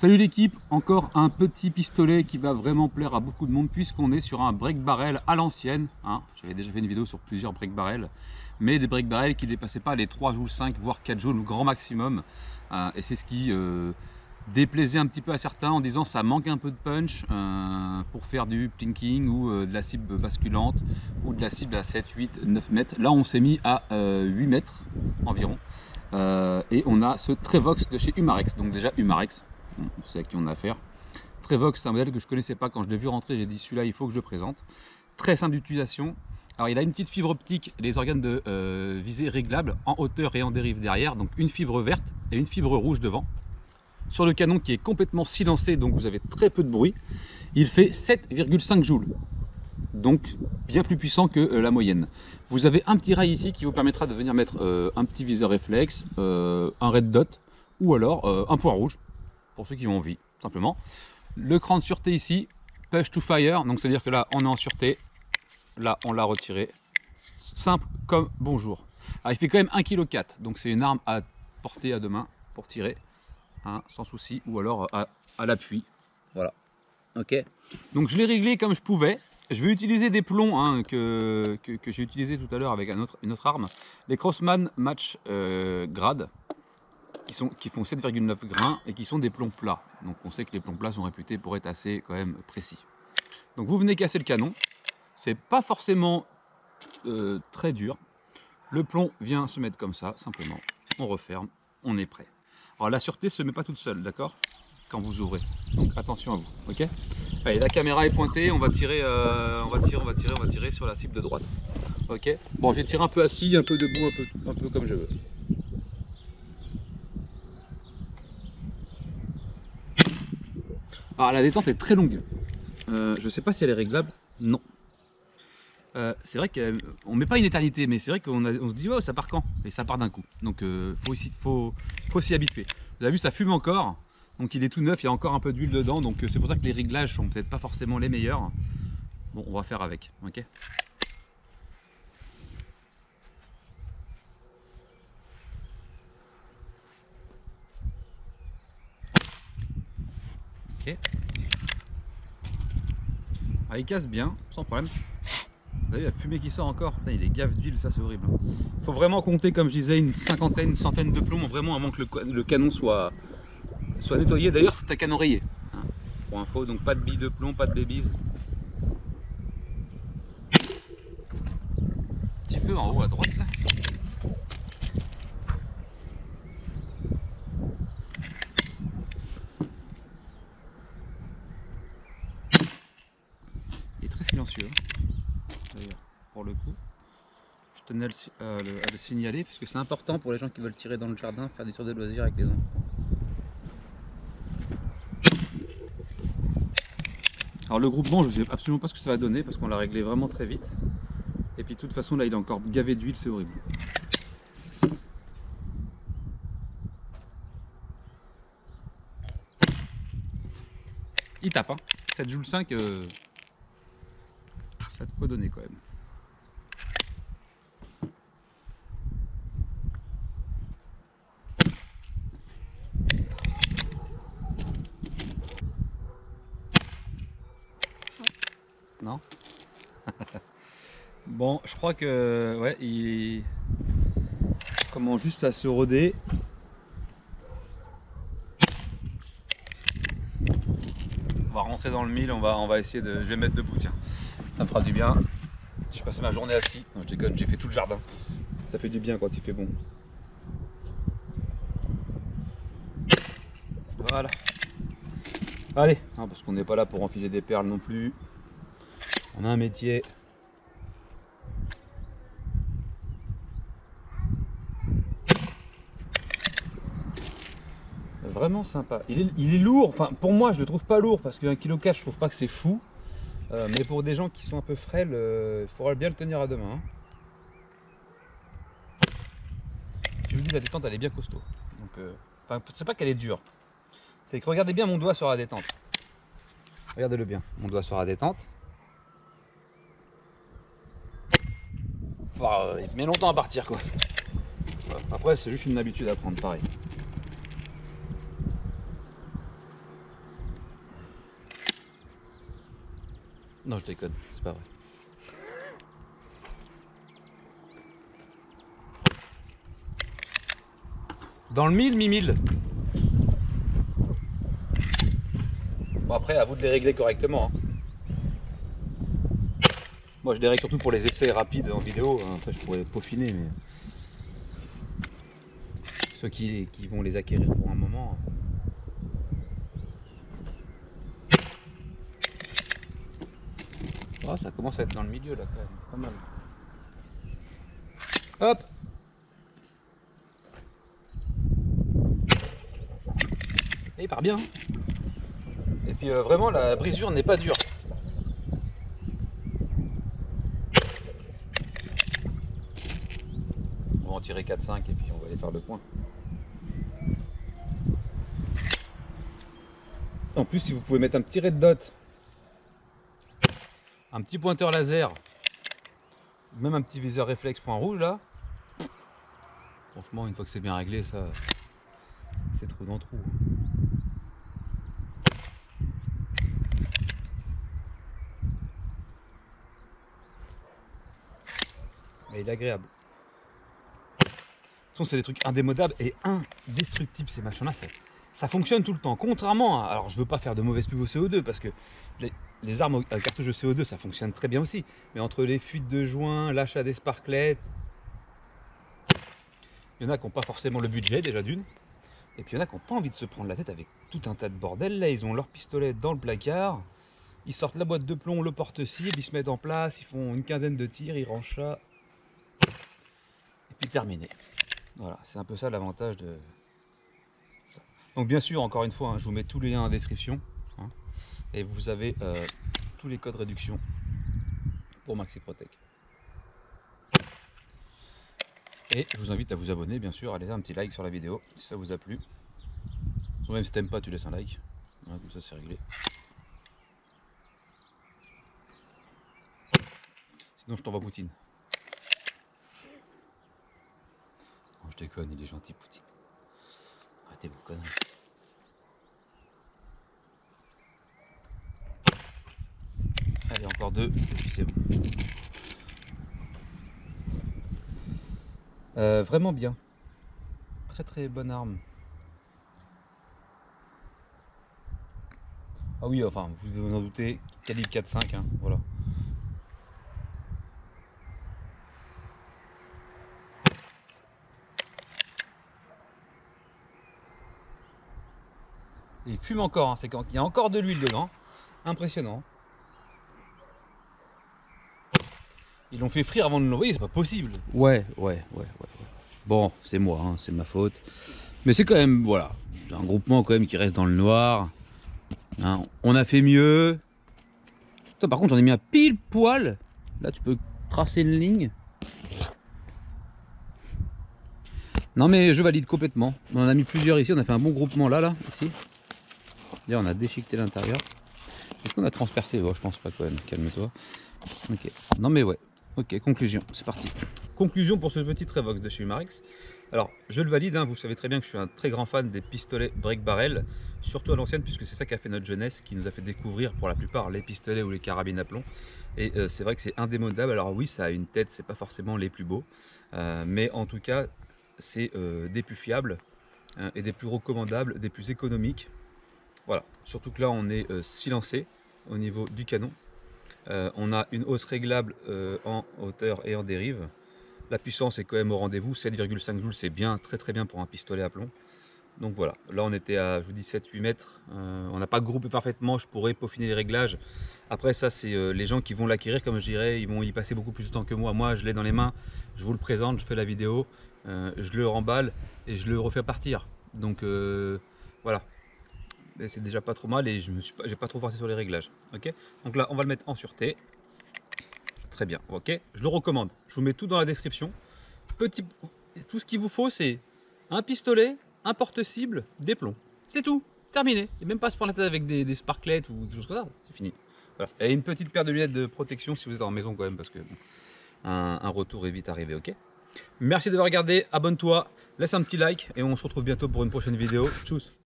Salut l'équipe, encore un petit pistolet qui va vraiment plaire à beaucoup de monde puisqu'on est sur un break barrel à l'ancienne. Hein. J'avais déjà fait une vidéo sur plusieurs break barrels, mais des break barrels qui ne dépassaient pas les 3 joules 5 voire 4 joules au grand maximum. Et c'est ce qui déplaisait un petit peu à certains en disant ça manque un peu de punch pour faire du plinking ou de la cible basculante ou de la cible à 7, 8, 9 mètres. Là on s'est mis à 8 mètres environ. Et on a ce Trevox de chez Umarex. Donc déjà Umarex, on sait à qui on a affaire. Trevox, c'est un modèle que je ne connaissais pas. Quand je l'ai vu rentrer, j'ai dit celui-là il faut que je le présente. Très simple d'utilisation. Alors il a une petite fibre optique, les organes de visée réglables en hauteur et en dérive derrière. Donc une fibre verte et une fibre rouge devant. Sur le canon qui est complètement silencé, donc vous avez très peu de bruit. Il fait 7,5 joules. Donc bien plus puissant que la moyenne. Vous avez un petit rail ici qui vous permettra de venir mettre un petit viseur réflexe, un red dot ou alors un point rouge pour ceux qui ont envie, simplement. Le cran de sûreté ici, push to fire, donc c'est à dire que là on est en sûreté, là on l'a retiré, simple comme bonjour. Alors il fait quand même 1,4 kg, donc c'est une arme à porter à deux mains pour tirer, hein, sans souci, ou alors à l'appui, voilà. Ok, donc je l'ai réglé comme je pouvais. Je vais utiliser des plombs hein, que j'ai utilisé tout à l'heure avec une autre arme, les Crossman Match Grade, qui font 7,9 grains et qui sont des plombs plats. Donc on sait que les plombs plats sont réputés pour être assez quand même précis. Donc vous venez casser le canon, c'est pas forcément très dur. Le plomb vient se mettre comme ça, simplement. On referme, on est prêt. Alors la sûreté se met pas toute seule, d'accord? Quand vous ouvrez. Donc attention à vous, ok? Allez, la caméra est pointée, on va tirer sur la cible de droite. Ok? Bon, je vais tirer un peu assis, un peu debout, un peu comme je veux. Alors la détente est très longue. Je sais pas si elle est réglable. Non. C'est vrai qu'on met pas une éternité, mais c'est vrai qu'on se dit oh ça part quand? Et ça part d'un coup. Donc faut s'y habituer. Vous avez vu, ça fume encore. Donc il est tout neuf, il y a encore un peu d'huile dedans, donc c'est pour ça que les réglages sont peut-être pas forcément les meilleurs. Bon, on va faire avec, ok? Ok. Ah, il casse bien, sans problème. Vous avez vu la fumée qui sort encore? Putain, il est gaffe d'huile, ça c'est horrible. Il faut vraiment compter, comme je disais, une cinquantaine, une centaine de plombs, vraiment avant que le canon soit nettoyé. D'ailleurs, c'est un canon rayé. Pour info, donc pas de billes de plomb, pas de babies. Un petit peu en haut à droite là. Il est très silencieux, d'ailleurs, pour le coup. Je tenais à le signaler parce que c'est important pour les gens qui veulent tirer dans le jardin, faire des tours de loisirs avec les enfants. Alors le groupement, je ne sais absolument pas ce que ça va donner parce qu'on l'a réglé vraiment très vite. Et puis de toute façon là il est encore gavé d'huile, c'est horrible. Il tape hein. 7 joules 5, ça a de quoi donner quand même. Non. Bon, je crois que ouais, il commence juste à se roder. On va rentrer dans le mille, on va essayer de. Je vais mettre debout, tiens. Ça me fera du bien. Je passé ma journée assis. Non, je déconne, j'ai fait tout le jardin. Ça fait du bien quand il fait bon. Voilà. Allez, hein, parce qu'on n'est pas là pour enfiler des perles non plus. On a un métier. Vraiment sympa. Il est lourd, enfin pour moi je le trouve pas lourd parce qu'un kilo 4 je trouve pas que c'est fou. Mais pour des gens qui sont un peu frêles, il faudra bien le tenir à deux mains. Hein. Je vous dis la détente elle est bien costaud. Donc, enfin c'est pas qu'elle est dure. C'est que regardez bien mon doigt sur la détente. Regardez-le bien, mon doigt sur la détente. Enfin, il met longtemps à partir quoi. Après c'est juste une habitude à prendre pareil. Non, je déconne, c'est pas vrai. Dans le 1000, mi-1000. Bon, après, à vous de les régler correctement. Hein. Moi, je les règle surtout pour les essais rapides en vidéo. Après, je pourrais peaufiner, mais ceux qui vont les acquérir pour un moment. Oh, ça commence à être dans le milieu là, quand même. Pas mal. Hop! Et il part bien. Et puis vraiment, la brisure n'est pas dure. On va en tirer 4-5 et puis on va aller faire le point. En plus, si vous pouvez mettre un petit red dot, un petit pointeur laser, même un petit viseur réflexe point rouge là, franchement, une fois que c'est bien réglé, ça, c'est trou dans trou. Mais il est agréable. De toute façon, c'est des trucs indémodables et indestructibles ces machins-là. Ça fonctionne tout le temps. Contrairement à. Alors, je veux pas faire de mauvaise pub au CO2 parce que les armes à cartouche de CO2 ça fonctionne très bien aussi. Mais entre les fuites de joints, l'achat des sparklets, il y en a qui n'ont pas forcément le budget déjà d'une. Et puis il y en a qui n'ont pas envie de se prendre la tête avec tout un tas de bordel. Là, ils ont leur pistolet dans le placard. Ils sortent la boîte de plomb, le porte-cible, ils se mettent en place, ils font une quinzaine de tirs, ils rangent ça. Et puis terminé. Voilà, c'est un peu ça l'avantage de ça. Donc bien sûr, encore une fois, hein, je vous mets tous les liens en description. Hein, et vous avez tous les codes réduction pour MaxiProtec. Et je vous invite à vous abonner, bien sûr, à laisser un petit like sur la vidéo si ça vous a plu. Même si t'aimes pas, tu laisses un like. Voilà, comme ça c'est réglé. Sinon je t'envoie Poutine. Oh, je déconne, il est gentil Poutine. Arrêtez vos conneries. Allez, encore deux, et puis c'est bon. Vraiment bien. Très très bonne arme. Ah oui, enfin, vous devez vous en douter, calibre 4.5, hein, voilà. Et il fume encore, hein, c'est quand il y a encore de l'huile dedans. Impressionnant. Ils l'ont fait frire avant de l'envoyer, c'est pas possible. Ouais. Bon, c'est moi, hein, c'est ma faute. Mais c'est quand même, voilà, un groupement quand même qui reste dans le noir. Hein, on a fait mieux. Toi, par contre, j'en ai mis un pile poil. Là, tu peux tracer une ligne. Non, mais je valide complètement. On en a mis plusieurs ici. On a fait un bon groupement là, ici. D'ailleurs, on a déchiqueté l'intérieur. Est-ce qu'on a transpercé? Oh, je pense pas quand même. Calme-toi. Ok. Non, mais ouais. Ok, conclusion. C'est parti. Conclusion pour ce petit Revox de chez Umarex. Alors, je le valide, hein, vous savez très bien que je suis un très grand fan des pistolets break barrel, surtout à l'ancienne, puisque c'est ça qui a fait notre jeunesse, qui nous a fait découvrir pour la plupart les pistolets ou les carabines à plomb. Et c'est vrai que c'est indémodable. Alors oui, ça a une tête, c'est pas forcément les plus beaux, mais en tout cas, c'est des plus fiables et des plus recommandables, des plus économiques. Voilà, surtout que là, on est silencé au niveau du canon. On a une hausse réglable en hauteur et en dérive. La puissance est quand même au rendez-vous, 7,5 joules, c'est bien, très très bien pour un pistolet à plomb. Donc voilà, là on était à, je vous dis, 7-8 mètres. On n'a pas groupé parfaitement, je pourrais peaufiner les réglages. Après ça, c'est les gens qui vont l'acquérir, comme je dirais, ils vont y passer beaucoup plus de temps que moi. Moi, je l'ai dans les mains, je vous le présente, je fais la vidéo, je le remballe et je le refais partir. Donc voilà, c'est déjà pas trop mal et j'ai pas trop forcé sur les réglages. Ok, donc là, on va le mettre en sûreté. Très bien, ok, je le recommande. Je vous mets tout dans la description. Tout ce qu'il vous faut, c'est un pistolet, un porte-cible, des plombs. C'est tout, terminé. Et même pas se prendre la tête avec des sparklets ou quelque chose comme ça, c'est fini. Voilà. Et une petite paire de lunettes de protection si vous êtes en maison quand même, parce que bon, un retour est vite arrivé, ok. Merci d'avoir regardé, abonne-toi, laisse un petit like et on se retrouve bientôt pour une prochaine vidéo. Tchuss.